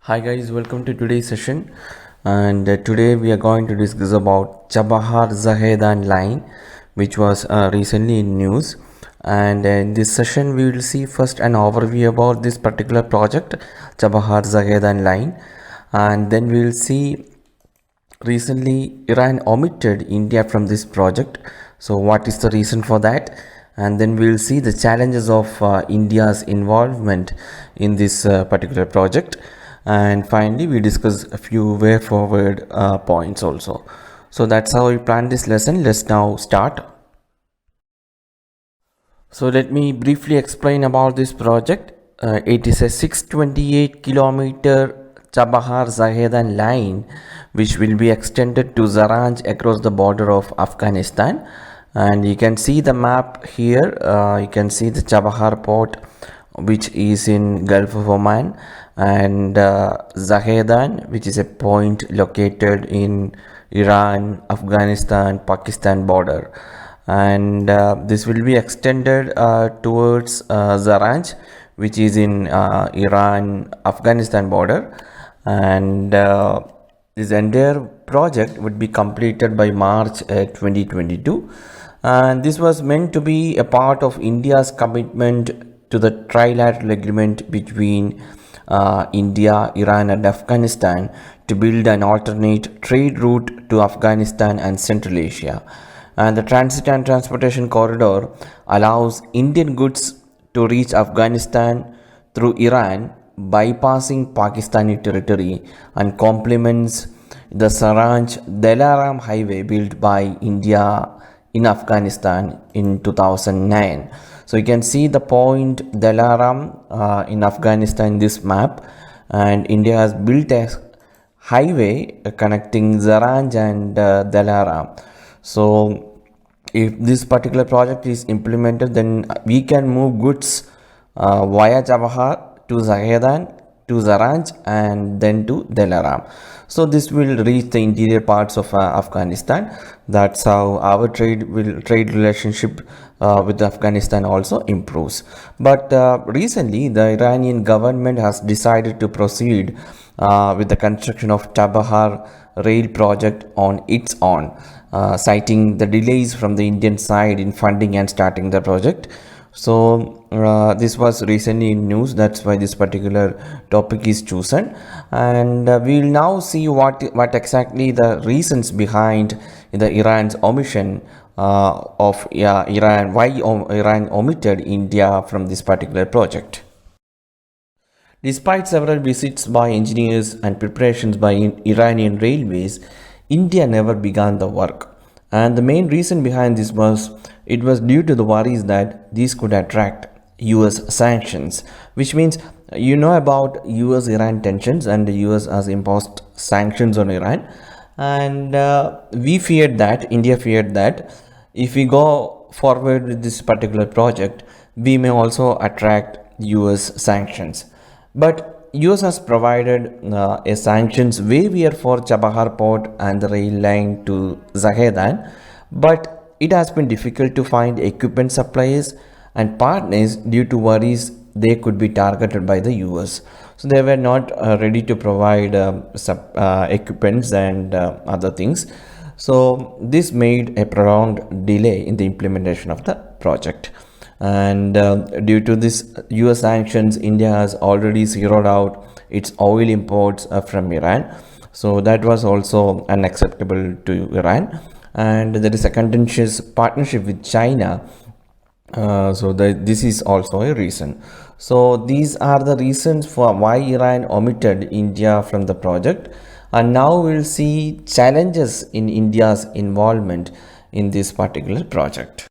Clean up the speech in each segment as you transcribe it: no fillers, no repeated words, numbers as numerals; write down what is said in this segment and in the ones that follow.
Hi guys, welcome to today's session, and today we are going to discuss about Chabahar Zahedan line, which was recently in news. And in this session we will see first an overview about this particular project, Chabahar Zahedan line, and then we will see recently Iran omitted India from this project. So what is the reason for that? And then we will see the challenges of India's involvement in this particular project. And finally we discuss a few way forward points also. So that's how we plan this lesson. Let's now start. So let me briefly explain about this project. It is a 628 kilometer Chabahar Zahedan line which will be extended to Zaranj across the border of Afghanistan. And you can see the map here. You can see the Chabahar port, which is in Gulf of Oman, and Zahedan, which is a point located in Iran, Afghanistan, Pakistan border. And this will be extended towards Zaranj, which is in Iran, Afghanistan border. And this entire project would be completed by March 2022. And this was meant to be a part of India's commitment to the trilateral agreement between India, Iran and Afghanistan to build an alternate trade route to Afghanistan and Central Asia. And the transit and transportation corridor allows Indian goods to reach Afghanistan through Iran, bypassing Pakistani territory, and complements the Saranj-Dilaram highway built by India in Afghanistan in 2009. So you can see the point Dilaram in Afghanistan in this map, and India has built a highway connecting Zaranj and Dilaram. So if this particular project is implemented, then we can move goods via Chabahar to Zahedan, to Zaranj and then to Dilaram. So this will reach the interior parts of Afghanistan. That's how our trade relationship with Afghanistan also improves. But recently the Iranian government has decided to proceed with the construction of Chabahar Rail Project on its own, citing the delays from the Indian side in funding and starting the project. So this was recently in news. That's why this particular topic is chosen, and we will now see what exactly the reasons behind the Iran's omission of Iran. Why Iran omitted India from this particular project. Despite several visits by engineers and preparations by Iranian Railways, India never began the work. And the main reason behind this was it was due to the worries that these could attract US sanctions, which means you know about US Iran tensions, and the US has imposed sanctions on Iran. And India feared that if we go forward with this particular project, we may also attract US sanctions. But US has provided a sanctions waiver for Chabahar port and the rail line to Zahedan, but it has been difficult to find equipment suppliers and partners due to worries they could be targeted by the US. So they were not ready to provide equipments and other things. So this made a prolonged delay in the implementation of the project. And due to this US sanctions, India has already zeroed out its oil imports from Iran. So that was also unacceptable to Iran. And there is a contentious partnership with China. This is also a reason. So these are the reasons for why Iran omitted India from the project. And now we'll see challenges in India's involvement in this particular project.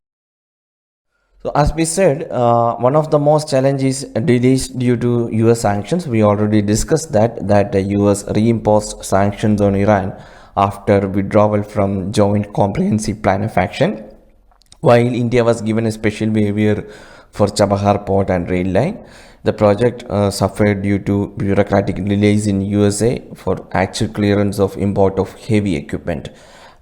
So as we said, one of the most challenges delays due to US sanctions. We already discussed that the US reimposed sanctions on Iran after withdrawal from Joint Comprehensive Plan of Action, while India was given a special waiver for Chabahar port and rail line. The project suffered due to bureaucratic delays in USA for actual clearance of import of heavy equipment.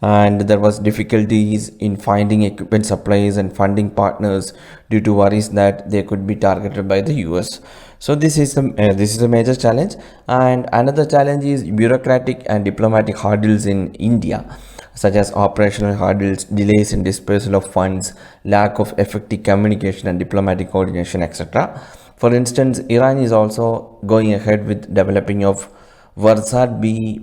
And there was difficulties in finding equipment suppliers and funding partners due to worries that they could be targeted by the US. So this is a major challenge, and another challenge is bureaucratic and diplomatic hurdles in India, such as operational hurdles, delays in dispersal of funds, lack of effective communication and diplomatic coordination, etc. For instance, Iran is also going ahead with developing of Varsad B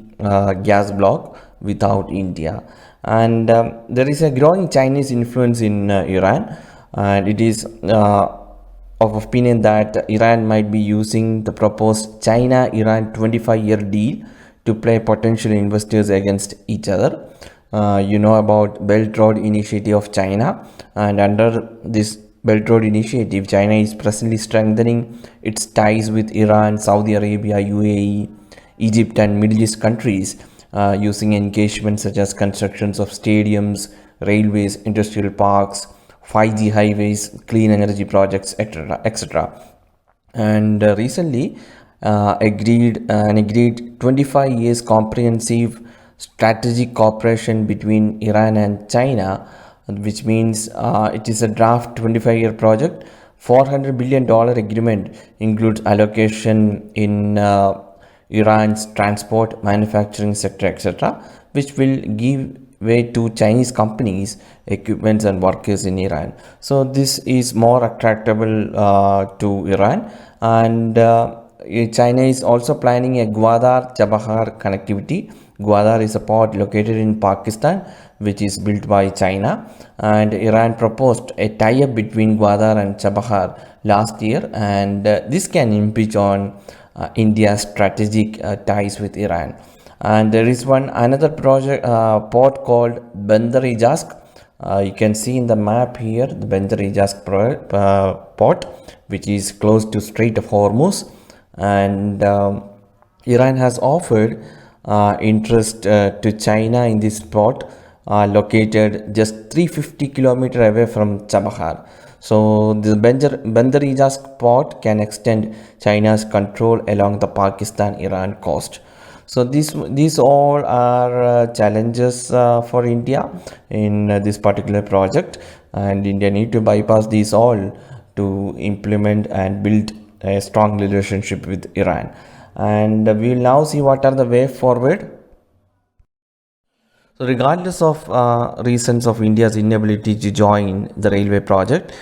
gas block without India, and there is a growing Chinese influence in Iran, and it is of opinion that Iran might be using the proposed China-Iran 25-year deal to play potential investors against each other. You know about Belt Road Initiative of China, and under this Belt Road Initiative, China is presently strengthening its ties with Iran, Saudi Arabia, UAE, Egypt and Middle East countries using engagements such as constructions of stadiums, railways, industrial parks, 5G highways, clean energy projects, etc. etc. And recently agreed 25 years comprehensive strategic cooperation between Iran and China, which means it is a draft 25-year project. $400 billion agreement includes allocation in Iran's transport, manufacturing sector, etc., which will give way to Chinese companies, equipments and workers in Iran. So this is more attractable to Iran, and China is also planning a Gwadar-Chabahar connectivity. Gwadar is a port located in Pakistan which is built by China, and Iran proposed a tie-up between Gwadar and Chabahar last year, and this can impinge on India's strategic ties with Iran. And there is another project port called Bandar-e-Jazk. You can see in the map here the Bandar-e-Jazk port, which is close to Strait of Hormuz, and Iran has offered interest to China in this port located just 350 kilometers away from Chabahar. So the Bandar-e-Jazk port can extend China's control along the Pakistan-Iran coast. So these all are challenges for India in this particular project, and India need to bypass these all to implement and build a strong relationship with Iran. And we will now see what are the way forward. So regardless of reasons of India's inability to join the railway project,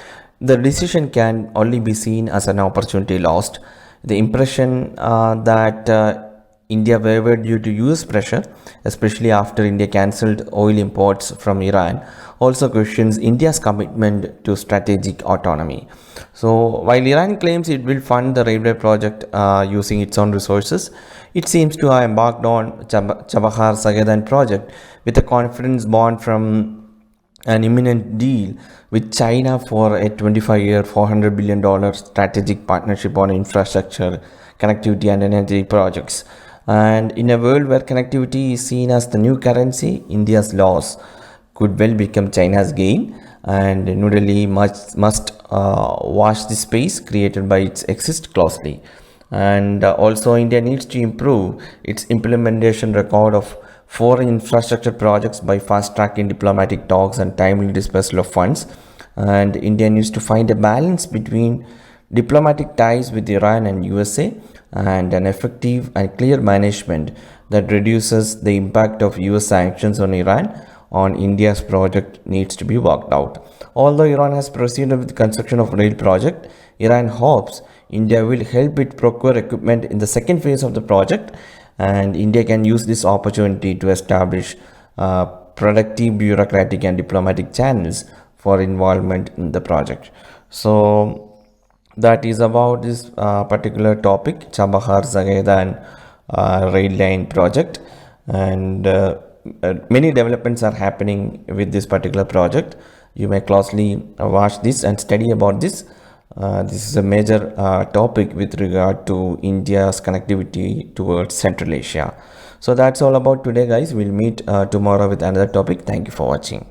the decision can only be seen as an opportunity lost. The impression that India wavered due to US pressure, especially after India cancelled oil imports from Iran, also questions India's commitment to strategic autonomy. So while Iran claims it will fund the railway project using its own resources, it seems to have embarked on CHABAHAR Zahedan project with a confidence born from an imminent deal with China for a 25-year, $400 billion strategic partnership on infrastructure, connectivity and energy projects. And in a world where connectivity is seen as the new currency, India's loss could well become China's gain, and New Delhi must watch the space created by its exist closely. And also India needs to improve its implementation record of foreign infrastructure projects by fast-tracking diplomatic talks and timely dispersal of funds. And India needs to find a balance between diplomatic ties with Iran and USA and an effective and clear management that reduces the impact of US sanctions on Iran on India's project needs to be worked out. Although Iran has proceeded with the construction of rail project, Iran hopes India will help it procure equipment in the second phase of the project, and India can use this opportunity to establish productive bureaucratic and diplomatic channels for involvement in the project. So that is about this particular topic, Chabahar Zahedan rail line project, and many developments are happening with this particular project. You may closely watch this and study about this. This is a major topic with regard to India's connectivity towards Central Asia. So that's all about today, guys. We'll meet tomorrow with another topic. Thank you for watching.